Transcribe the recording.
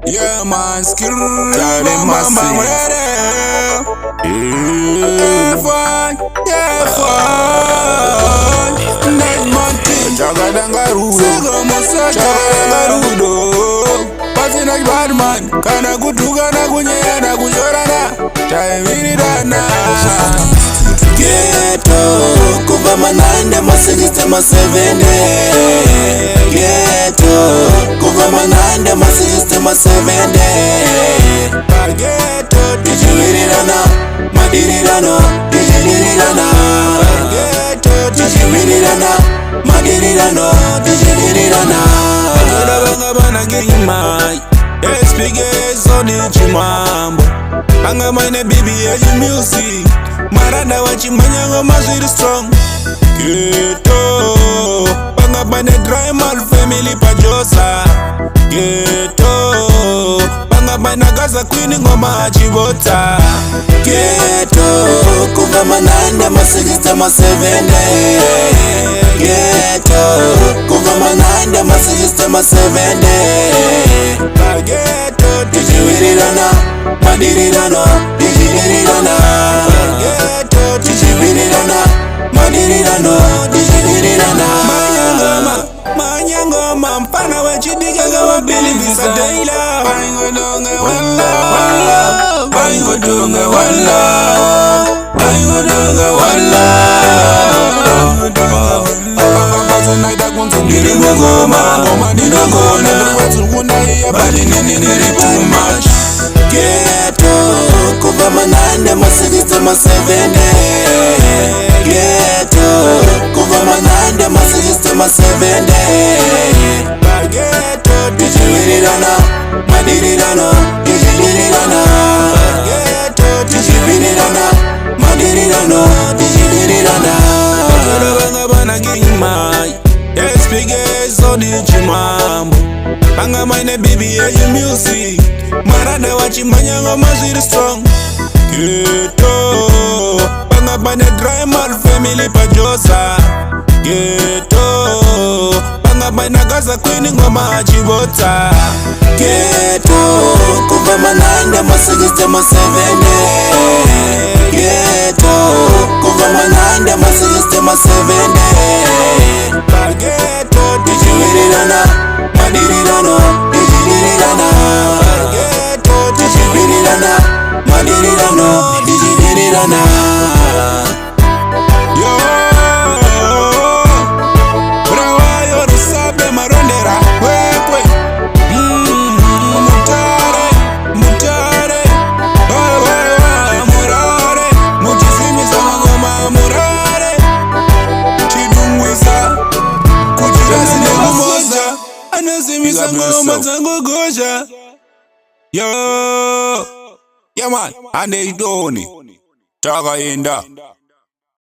Yeah man, skill mama ready. Yeah fine, night man team. Chagadangarudo Pasi na bad man. Kana kutuka na kunyea na kuchorana. Taivirirana Ghetto kuva manande masikiste masevende. Ghetto kuva manande masikiste masevende. Ghetto Dijivirirana madirirano. Dijivirirana Ghetto Dijivirirana madirirano. Dijivirirana Agora banga bana gingmai. Espigues on chimambo. Banga mine baby ya music. Maranda wachimanya ngoma ziri strong. Ghetto banga bane dry mal family pajosa. Ghetto banga bana gaza queen ngoma achibota. Ghetto kuva manande masikiste masevende. Ghetto kuva manande masikiste masevende. Ghetto Dijivirirana madirirano. Dijivirirana Ghetto Dijivirirana madirirano. Dijivirirana Manyangoma mpana wechidiga gawa bili visa daila. Bangodonge wala Bangodonge wala Bangodonge wala Naida kunzu niri mugoma Ngoma ninogona Wetu kunaiya bali niri too much. Ghetto kuva manande masikiste masevende. Ghetto kuva manande masikiste masevende. Ghetto Dijivirirana madirirano. Dijivirirana Ghetto Dijivirirana madirirano. Dijivirirana Banga bana gingmai. Espigues on chimambo. Banga mine baby ya music. Maranda wachimanya ngoma ziri strong. Ghetto banga bane dry mal family pajosa. Ghetto banga bana gaza queen ngoma achibota. Ghetto kuva manande masikiste masevende. Ghetto kuva manande masikiste masevende. Ghetto Dijivirirana madirirano. Dijivirirana Ghetto Dijivirirana madirirano. Dijivirirana Yo Brawayo rusabe marondera Wekwe Mutare Mutare Murare Mujizimiza mangoma murare Chidumwisa Kujirasi negumoza Anazimiza ngoma zangu goja Yo Yeah man, ande idoni Taka inda